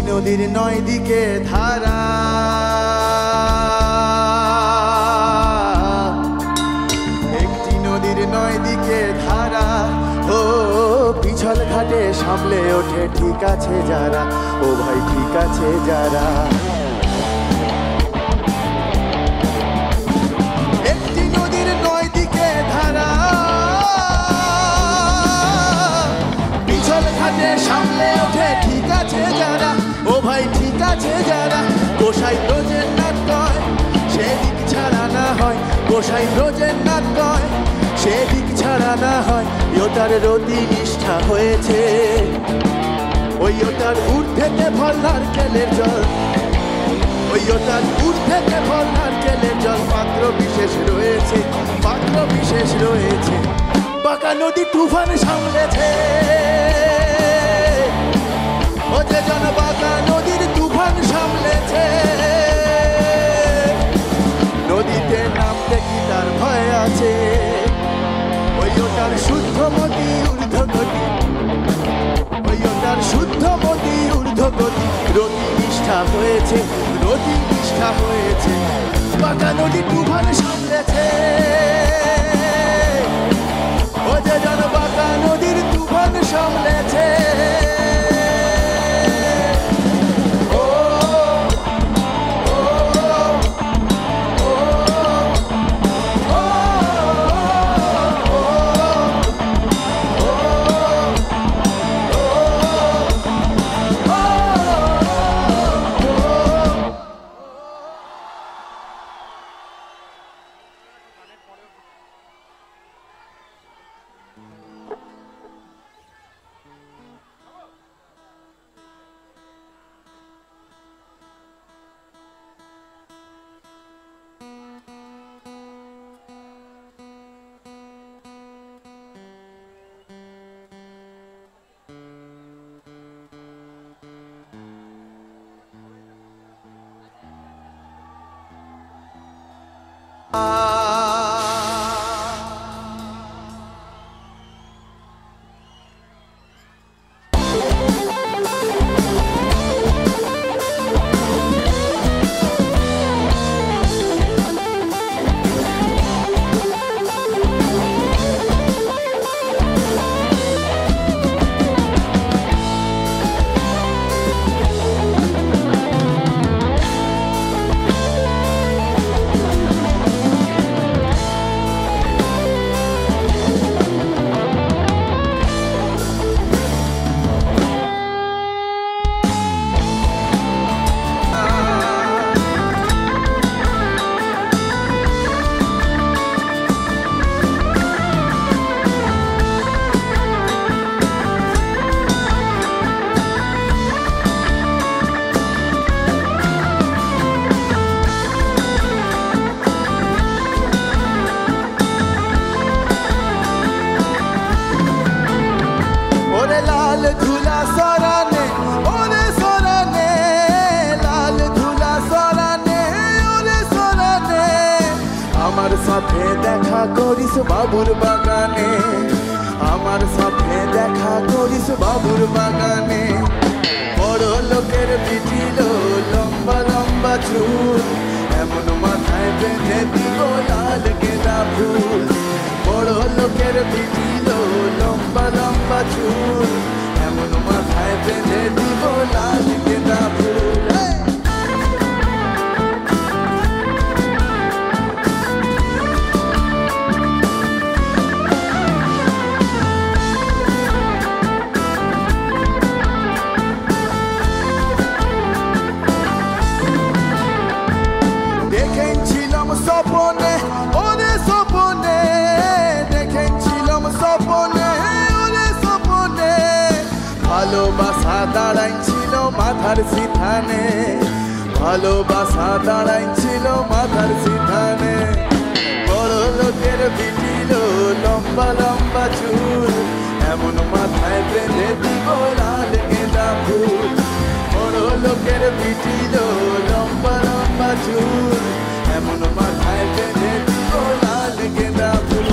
নদীর নয় দিকে ধারা, একটি নদীর নয় দিকে ধারা। ও পিছল ঘাটে সামলে ওঠে ঠিক আছে যারা, ও ভাই ঠিক আছে যারা। একটি নদীর নয় দিকে ধারা, পিছল ঘাটে সামলে ওঠে ঠিক আছে যারা, ও ভাই ঠিক আছে যারা। গোসাই তো যে নাট কয় সেদিক ছাড়া না হয়, গোসাই ব্রজের নাথ কয় সেদিক ছাড়া না হয় ওটার রতি নিষ্ঠা হয়েছে ওই ওটার উঠ থেকে ফল নারকেলের জল ওই ওটার উঠ থেকে ফল নারকেলের জল পাত্র বিশেষ রয়েছে পাত্র বিশেষ রয়েছে বাঁকা নদী তুফান সামলেছে ও যে জন বাঁকা নদীর তুফান সামলেছে নদীতে নামতে কি তার ভয় আছে ওই ওটার শুদ্ধ মতি ঊর্ধ্ব গতি ওই ওটার শুদ্ধ মতি ঊর্ধ্ব গতি রতি নিষ্ঠা হয়েছে রতি নিষ্ঠা হয়েছে বাঁকা নদী তুফান সামলেছে ও যে জন বাঁকা নদীর তুফান সামলেছে আমার সাথে দেখা করিস বাবুর বাগানে আমার সাথে দেখা করিস বাবুর বাগানে বড় লোকের পিটিল লম্বা লম্বা চুল এমন মাথায় বেঁধে দিব লাল গেঁদা ফুল বড় লোকের পিটিল লম্বা লম্বা চুল এমন মাথায় বেঁধে দিব লাল গেঁদা ফুল স্বপনে ওরে স্বপনে দেখেছিলাম স্বপনে ওরে স্বপনে ভালোবাসা দাঁড়াইছিল মাথার সিথানে ভালোবাসা দাঁড়াইছিল মাথার সিথানে বড় লোকের পিটিল লম্বা লম্বা চুল এমন মাথায় বেঁধে দিব লাল গেঁদা ফুল বড় লোকের পিটিল লম্বা লম্বা চুল এমন মাথায় বেঁধে দিব লাল গেঁদা ফুল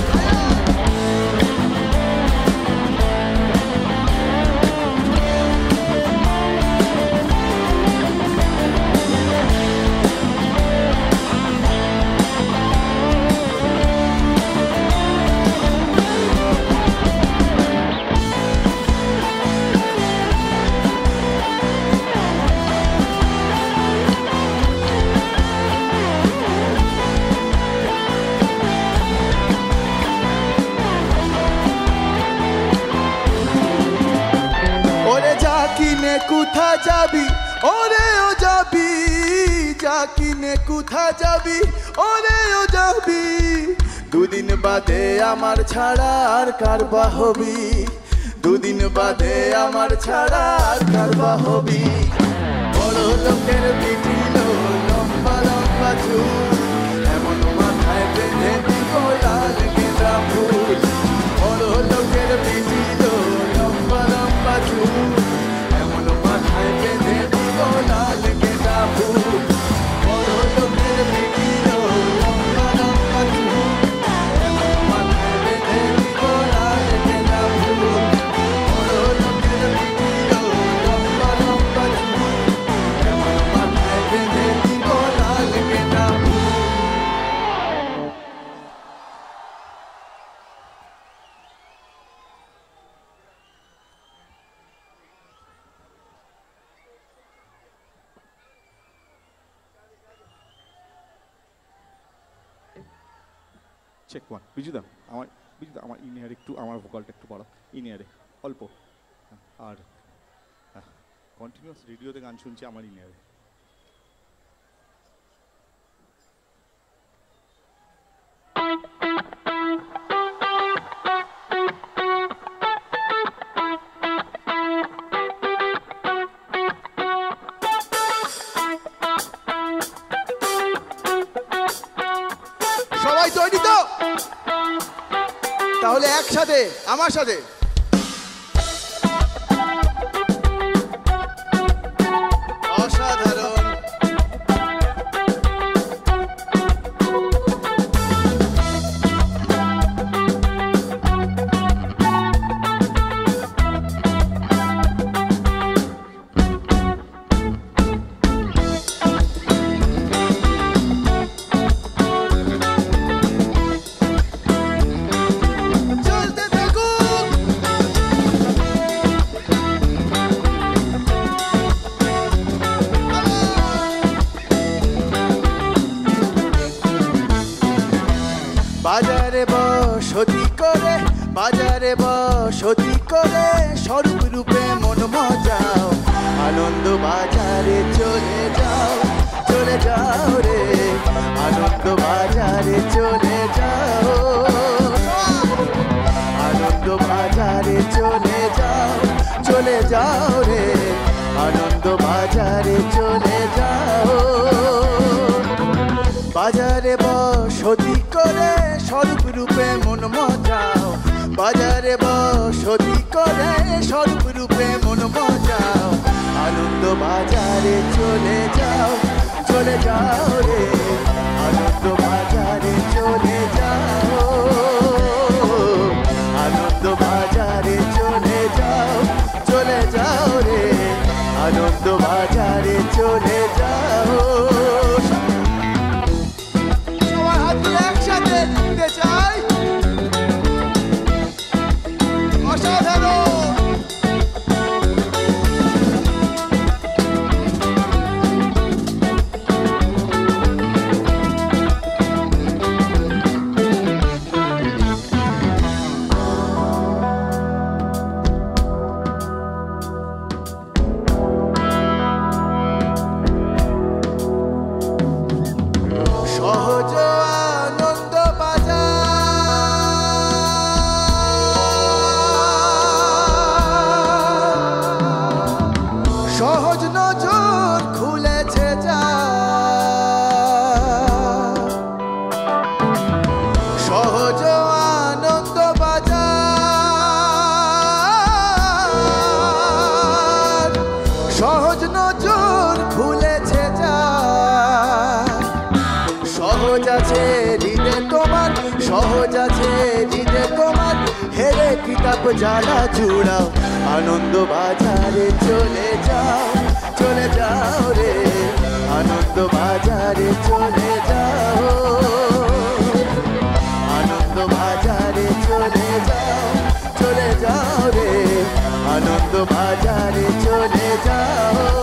কিনে কোথা যাবি ওরে ও যাবি যা কিনে কোথা যাবি ওরে ও যাবি দুদিন বাদে আমার ছাড়া আর কার বা হবি দুদিন বাদে আমার ছাড়া আর কার বা হবি বড় লোকের পিটিল লম্বা লম্বা চুল এমন মাথায় বেঁধে দিব লাল গেঁদা ফুল বড় লোকের পিটিল লম্বা লম্বা চুল এমন মাথায় বেঁধে দিব লাল গেঁদা ফুল বড় লোকের পিটিল লম্বা লম্বা চুল এমন মাথায় বেঁধে দিব লাল গেঁদা ফুল বড় লোকের পিটিল লম্বা লম্বা চুল এমন মাথায় বেঁধে দিব লাল গেঁদা ফুল চেক ওয়ান বিজুদা আমার ইনিয়ার একটু আমার ভোকালটা একটু বাড়াও ইনিয়ারে অল্প আর কন্টিনিউয়াস রেডিওতে গান শুনছি আমার ইনিয়ারে সবাই তৈরি তো তাহলে একসাথে আমার সাথে অসাধারণ চলতে থাকুক বাজারে বসতি করে বাজারে বসতি করে স্বরূপ রূপে মন মজাও আনন্দ বাজারে চলে যাও রে আনন্দ বাজারে চলে যাও আনন্দ বাজারে চলে যাও রে আনন্দ বাজারে চলে যাও বাজারে বসতি করে স্বরূপ রূপে মন মজাও বাজারে বসতি করে স্বরূপ রূপে মন মজাও আনন্দ বাজারে চলে যাও রে আনন্দ বাজারে চলে যাও আনন্দ বাজারে চলে যাও রে আনন্দ বাজারে চলে যাও সবাই হাত দিয়ে একসাথে নিতে চাই অসাধারণ সহজ আনন্দ বাজার সহজ নজর খুলেছে যা সহজ আনন্দ বাজার সহজ নজর খুলেছে যা সহজ আছে হৃদে তোমার সহজ আছে হৃদে তোমার হেরে কিতাব জ্বালা জুড়াও আনন্দ বাজারে চলে যাও রে আনন্দ বাজারে চলে যাও আনন্দ বাজারে চলে যাও রে আনন্দ বাজারে চলে যাও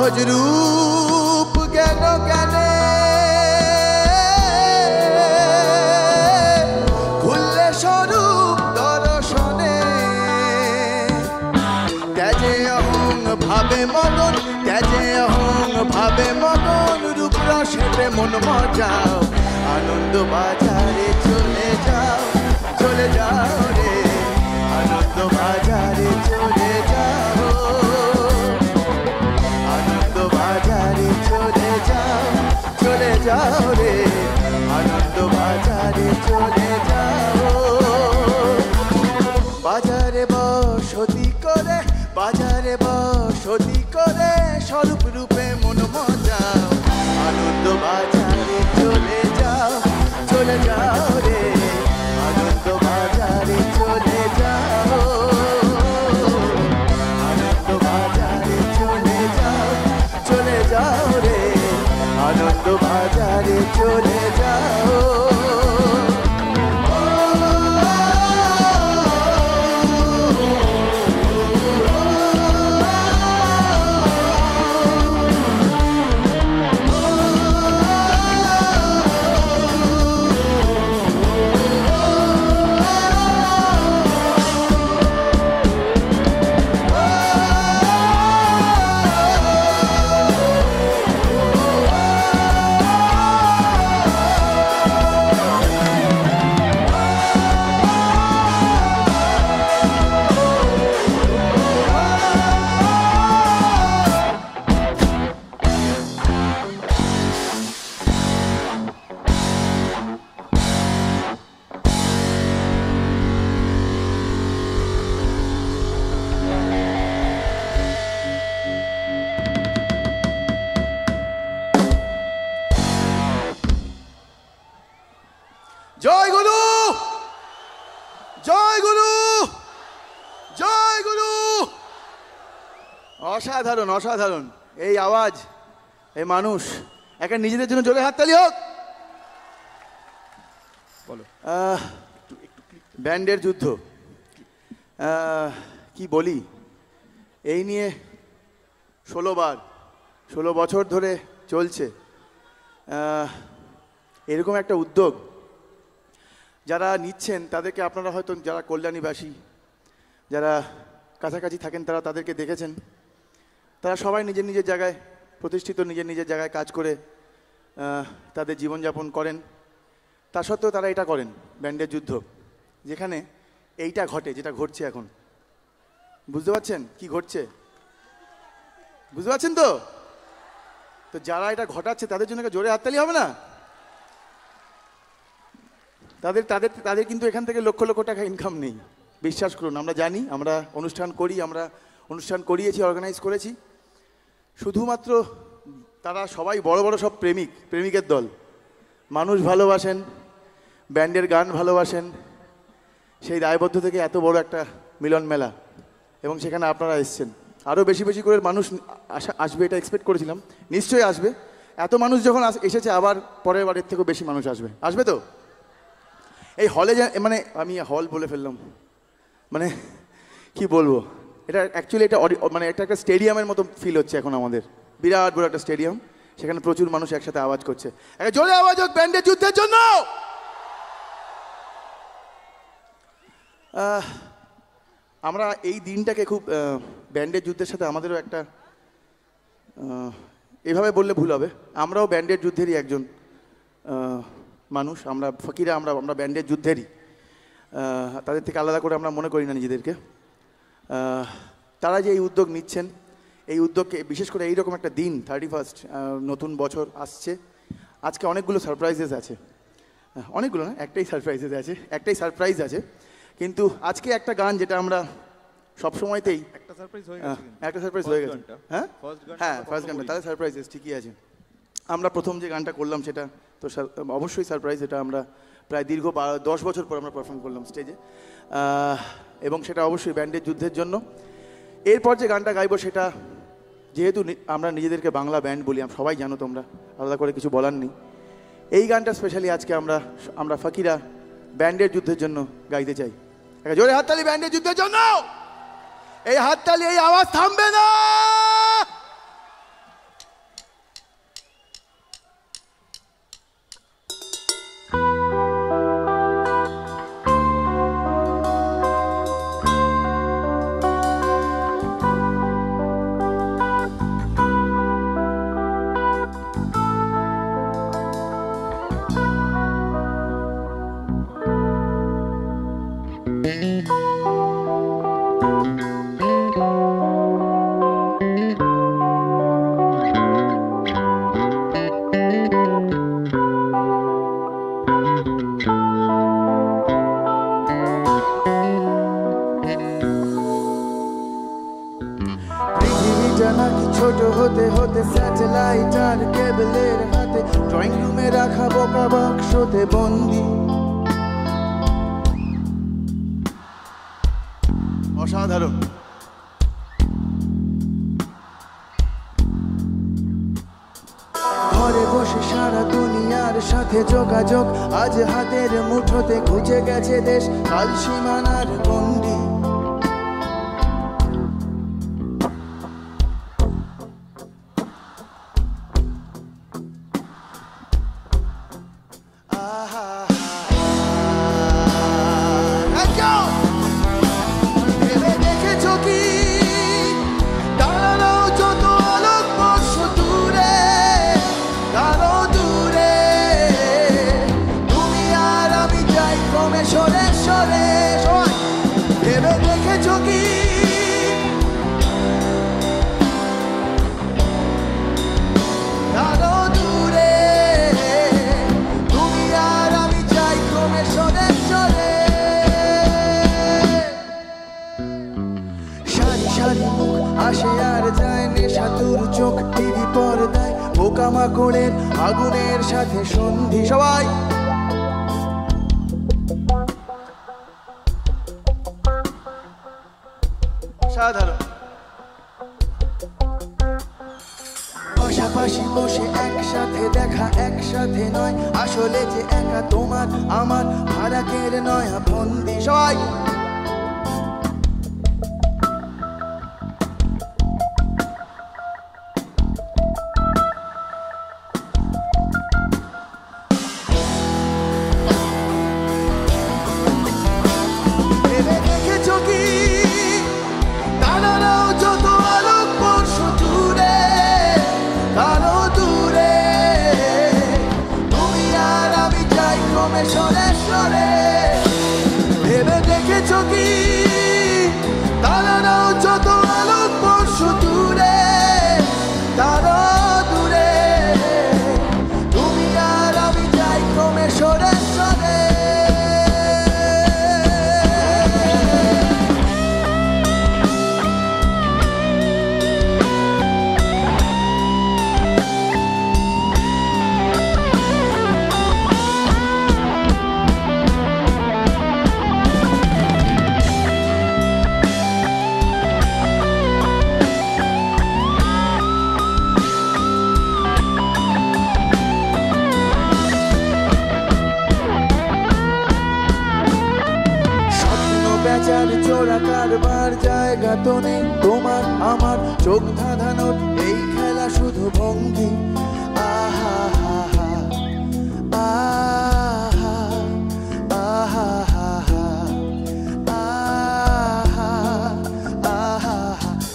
সহজ রূপ জ্ঞান জ্ঞানে খুললে স্বরূপ দর্শনে ত্যাজে অহং ভাবে মগন ত্যাজে অহং ভাবে মগন রূপ রসেতে মন মজাও আনন্দ বাজারে চলে যাও রে আনন্দ বাজারে চলে যাও আনন্দ বাজারে চলে যাও রে আনন্দ বাজারে চলে যাও বাজারে বসতি করে স্বরূপ রূপে মন মজাও আনন্দ বাজারে চলে যাও রে আনন্দ বাজারে চলে যাও আনন্দ বাজারে চলে যাও রে আনন্দ বাজারে চলে যাও জয় গুরু জয় গুরু জয় গুরু অসাধারণ অসাধারণ এই আওয়াজ এই মানুষ একা নিজেদের জন্য জোরে হাততালি হোক বলো ব্যান্ডের যুদ্ধ কি বলি এই নিয়ে 16 বছর ধরে চলছে এরকম একটা উদ্যোগ যারা নিচ্ছেন তাদেরকে আপনারা হয়তো যারা কল্যাণীবাসী যারা কাছাকাছি থাকেন তারা তাদেরকে দেখেছেন তারা সবাই নিজের নিজের জায়গায় প্রতিষ্ঠিত নিজের নিজের জায়গায় কাজ করে তাদের জীবনযাপন করেন তা সত্ত্বেও তারা এটা করেন ব্যান্ডের যুদ্ধ যেখানে এইটা ঘটে যেটা ঘটছে এখন বুঝতে পারছেন কি ঘটছে বুঝতে পারছেন তো যারা এটা ঘটাচ্ছে তাদের জন্য জোরে হাততালি হবে না তাদের তাদের তাদের কিন্তু এখান থেকে লক্ষ লক্ষ টাকা ইনকাম নেই বিশ্বাস করুন আমরা জানি আমরা অনুষ্ঠান করিয়েছি অর্গানাইজ করেছি শুধুমাত্র তারা সবাই বড় বড় সব প্রেমিকের দল মানুষ ভালোবাসেন ব্যান্ডের গান ভালোবাসেন সেই দায়বদ্ধ থেকে এত বড় একটা মিলন মেলা এবং সেখানে আপনারা এসেছেন আরও বেশি বেশি করে মানুষ আসবে এটা এক্সপেক্ট করেছিলাম নিশ্চয়ই আসবে এত মানুষ যখন এসেছে আবার পরের বারের থেকেও বেশি মানুষ আসবে তো এই হলে মানে আমি হল বলে ফেললাম মানে কি বলবো এটা অ্যাকচুয়ালি এটা মানে একটা স্টেডিয়ামের মতো ফিল হচ্ছে এখন আমাদের বিরাট বড় একটা স্টেডিয়াম সেখানে প্রচুর মানুষ একসাথে আওয়াজ করছে একটা জোরে আওয়াজ হোক ব্যান্ডের যুদ্ধের জন্য আমরা এই দিনটাকে খুব ব্যান্ডের যুদ্ধের সাথে আমাদেরও একটা এভাবে বললে ভুল হবে আমরাও ব্যান্ডের যুদ্ধেরই একজন মানুষ আমরা ফকিরা আমরা ব্যান্ডের যুদ্ধেরই তাদের থেকে আলাদা করে আমরা মনে করি না নিজেদেরকে তারা যে এই উদ্যোগ নিচ্ছেন এই উদ্যোগকে বিশেষ করে এইরকম একটা দিন 31 নতুন বছর আসছে আজকে অনেকগুলো সারপ্রাইজেস আছে অনেকগুলো না একটাই সারপ্রাইজ আছে কিন্তু আজকে একটা গান যেটা আমরা সবসময়তেই একটা সারপ্রাইজ হয়ে গেছে হ্যাঁ ফার্স্ট গানটা তাদের সারপ্রাইজেস ঠিকই আছে আমরা প্রথম যে গানটা করলাম সেটা তো অবশ্যই সারপ্রাইজ এটা আমরা প্রায় দীর্ঘ 10 বছর পর আমরা পারফর্ম করলাম স্টেজে এবং সেটা অবশ্যই ব্যান্ডের যুদ্ধের জন্য এরপর যে গানটা গাইবো সেটা যেহেতু আমরা নিজেদেরকে বাংলা ব্যান্ড বলি সবাই জানো তোমরা আলাদা করে কিছু বলার নেই এই গানটা স্পেশালি আজকে আমরা ফকিরা ব্যান্ডের যুদ্ধের জন্য গাইতে চাই একটা জোরে হাততালি ব্যান্ডের যুদ্ধের জন্য এই হাততালি এই আওয়াজ থামবে না পৃথিবীটা নাকি ছোট হতে হতে স্যাটেলাইট আর কেবলের হাতে, ড্রয়িং রুমে রাখা বোকা বাক্সতে বন্দি। অসাধারণ। ঘরে বসে সারা দুনিয়ার সাথে যোগাযোগ, আজ হাতের মুঠোতে খুঁজে গেছে দেশ কাল সীমানার গন্ডি। আসে আর যায় নেশা তোর চোখ টিভি পর্দায়, পোকামাকড়ের আগুনের সাথে সন্ধি। সবাই সাধারণ। পাশাপাশি বসে একসাথে দেখা একসাথে নয়, আসলে যে একা তোমার আমার ফারাকের নয়া বন্দি। সবাই ভেবে দেখেছো কি তারাও যত আলোক বর্ষ দূরে, তারা দূরে, তুমি আর আমি যাই ক্রমে সরে সরে। বেচার চোরা কারবার জায়গা তো নেই তোমার আমার, চোখ ধাঁধানোর এই খেলা শুধু ভঙ্গি। আহা হা হা আহা আহা হা আহা আহা,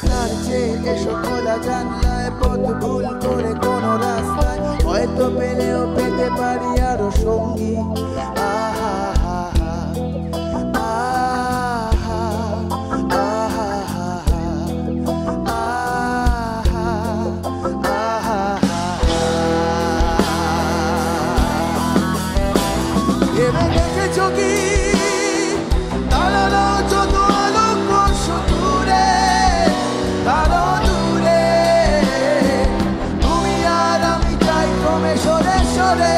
তার চেয়ে এসো খোলা জানলায় পথ ভুল করে কোনো রাস্তায়, হয়তো পেলেও পেতে পারি আরো সঙ্গী। আহা ভেবে দেখেছো কি তারাও যত আলোক বর্ষ দূরে, তারা দূরে, তুমি আর আমি যাই ক্রমে সরে সরে।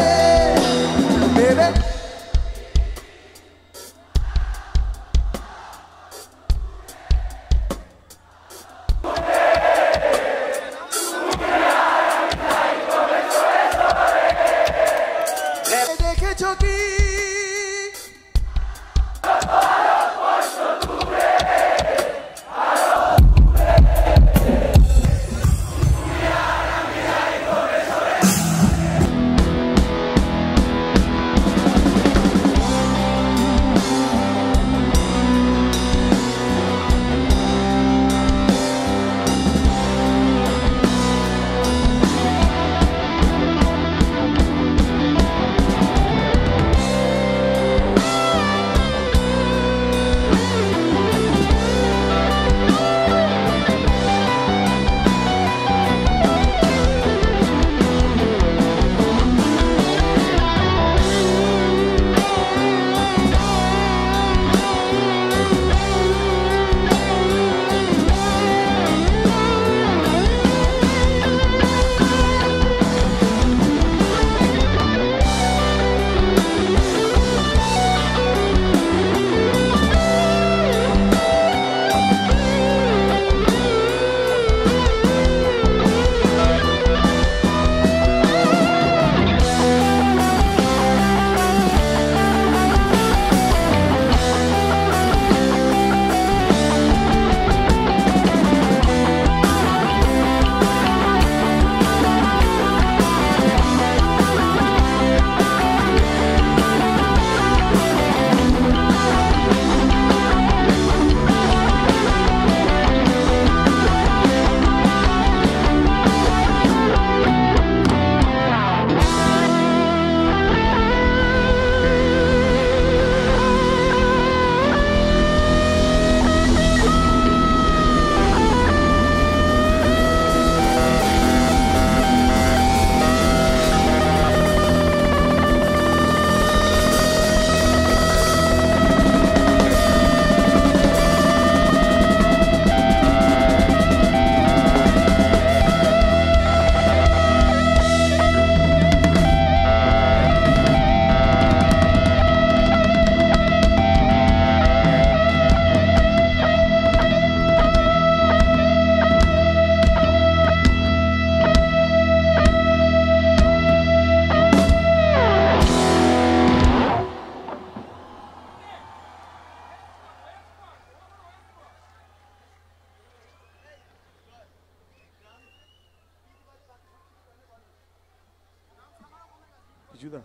কিছুদা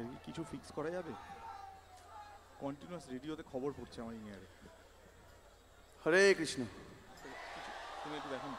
এর কি কিছু ফিক্স করা যাবে? কন্টিনিউয়াস রেডিওতে খবর পড়ছে আমার ইনিয়ারে। হরে কৃষ্ণ। তুমি একটু দেখো না।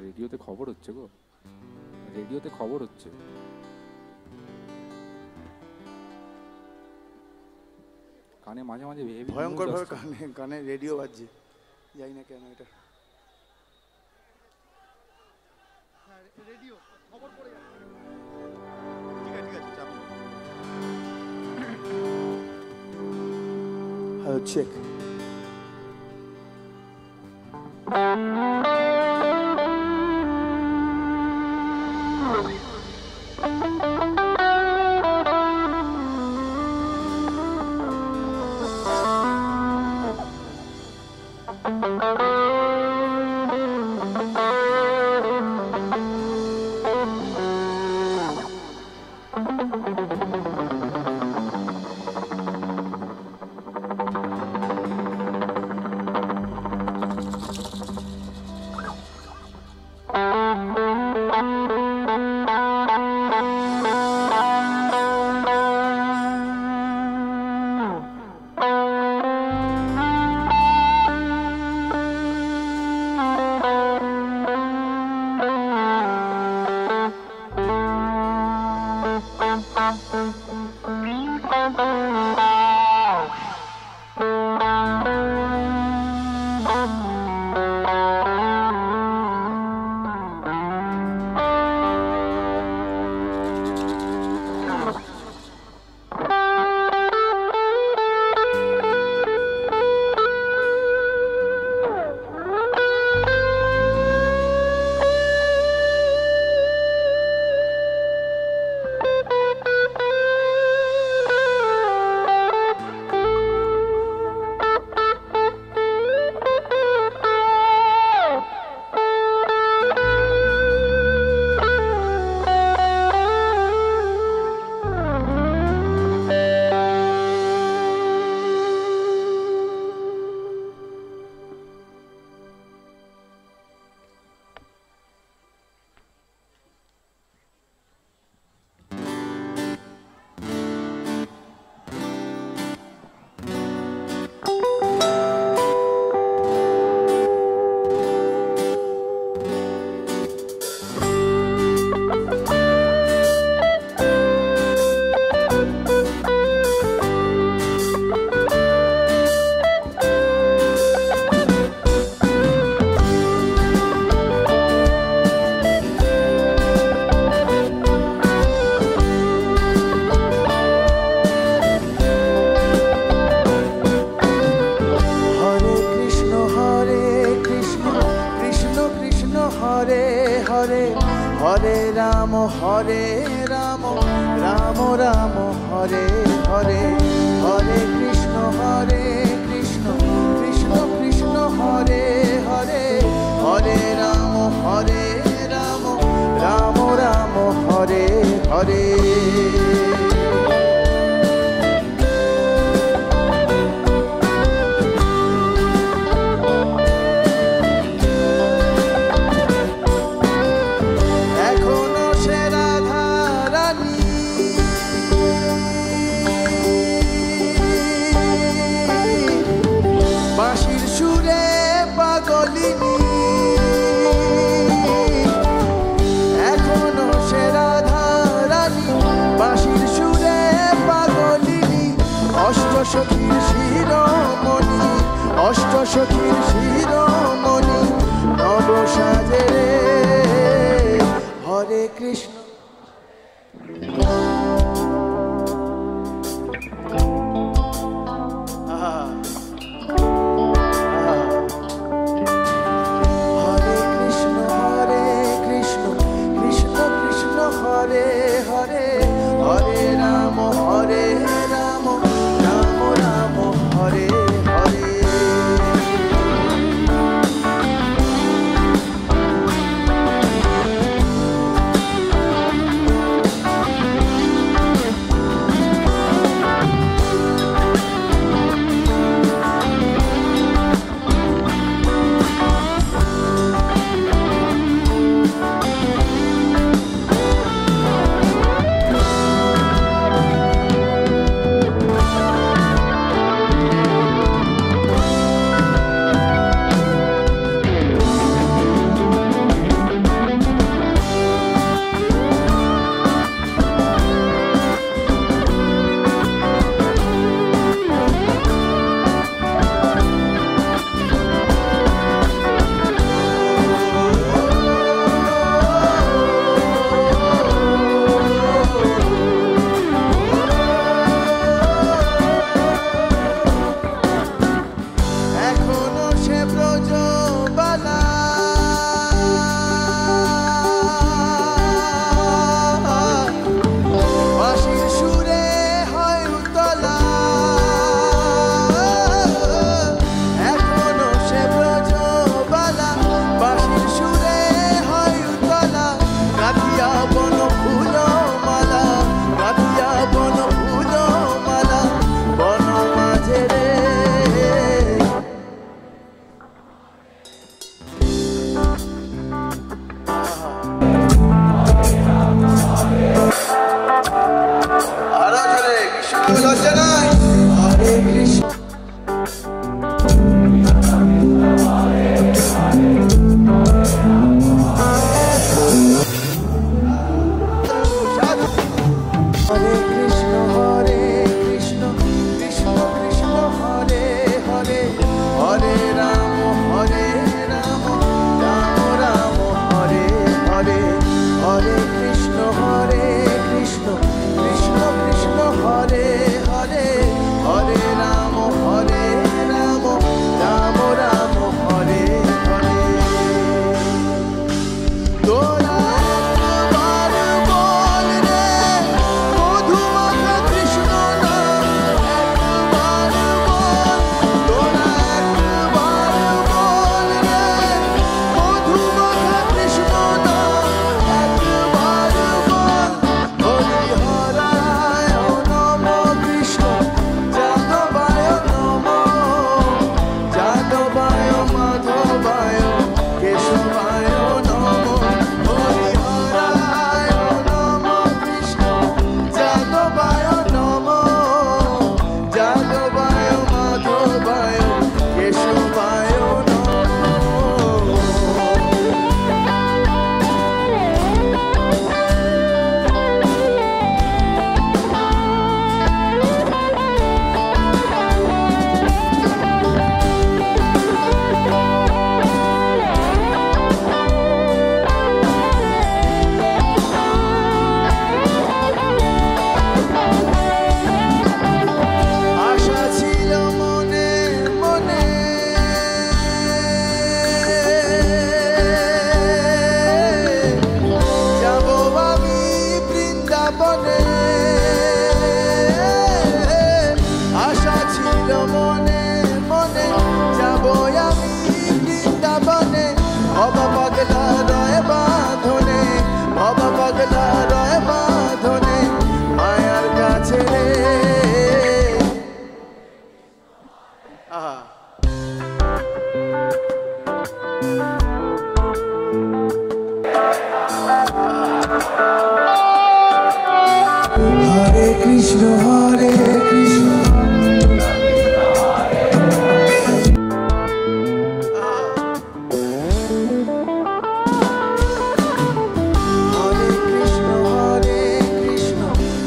রেডিওতে খবর হচ্ছে গো, রেডিওতে খবর হচ্ছে। কানে মাঝে মাঝে ভয়ঙ্কর ভাবে কানে কানে রেডিও বাজছে, যাই না কেন এটা। রেডিও খবর পড়ে যাচ্ছে। ঠিক আছে চাপ নেই। Hello check. হরে রাম রাম রাম হরে হরে, হরে কৃষ্ণ কৃষ্ণ কৃষ্ণ হরে হরে, হরে রাম রাম রাম হরে হরে। এখনো সে রাধা রানী বাঁশির হরে কৃষ্ণ কৃষ্ণ কৃষ্ণ হরে হরে হরে রাম রাম রাম হরে হরে তোরা একবার বল রে মধুমাখা কৃষ্ণ নাম একবার বল তোরা একবার বল রে মধুমাখা কৃষ্ণ নাম একবার বল হরি হরায় নম কৃষ্ণ যাদবায় নম যাদবায় মাধবায় কেশবায় নম হরি হরায় নম কৃষ্ণ যাদবায় নম যাদবায় মাধবায় কেশবায় নম আশা ছিল মনে মনে যাব আমি বৃন্দাবনে আশা ছিল মনে মনে যাব আমি বৃন্দাবনে ভব পাগলা রয় বাঁধনে ভব পাগলা রয় বাঁধনে মায়ার কাছে রে আহা হরে কৃষ্ণ হরে কৃষ্ণ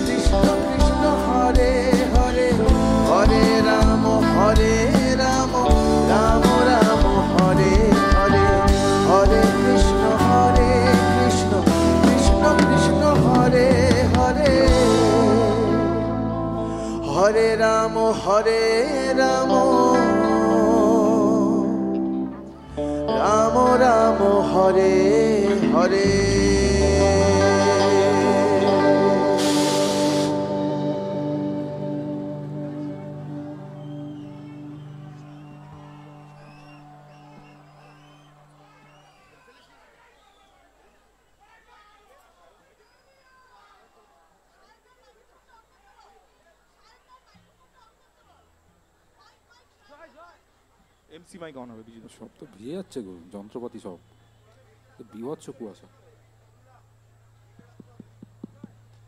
কৃষ্ণ কৃষ্ণ হরে হরে হরে রাম রাম রাম হরে হরে হরে কৃষ্ণ কৃষ্ণ কৃষ্ণ হরে হরে হরে রাম রাম রাম হরে হরে এমসি মাইক অন হবে বিজু সব তো ভিজে যাচ্ছে গো, যন্ত্রপাতি সব বিভৎস কুয়াশা।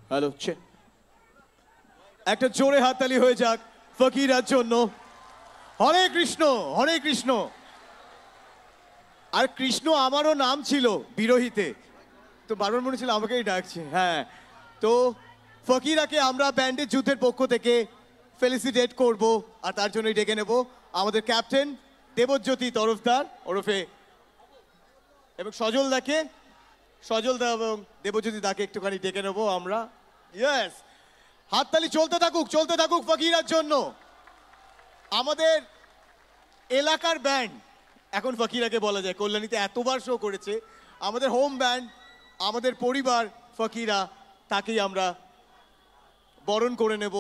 হ্যালো একটা জোরে হাততালি হয়ে যাক ফকিরার জন্য। হরে কৃষ্ণ। আর কৃষ্ণ আমারও নাম ছিল বিরহিতে, তো বারবার মনে ছিল আমাকেই ডাকছে। হ্যাঁ, তো ফকিরাকে আমরা ব্যান্ডের যুদ্ধের পক্ষ থেকে ফেলিসিটেট করব, আর তার জন্যই ডেকে নেব আমাদের ক্যাপ্টেন দেবজ্যোতি তরফদার ওরফে এবং সজল দা এবং দেবজ্যোতি দাকে একটুখানি ডেকে নেবো আমরা। ইয়েস, হাততালি চলতে থাকুক ফকিরার জন্য। আমাদের এলাকার ব্যান্ড এখন ফকিরাকে বলা যায়, কল্যাণীতে এতবার শো করেছে। আমাদের হোম ব্যান্ড, আমাদের পরিবার ফকিরা, তাকেই আমরা বরণ করে নেব।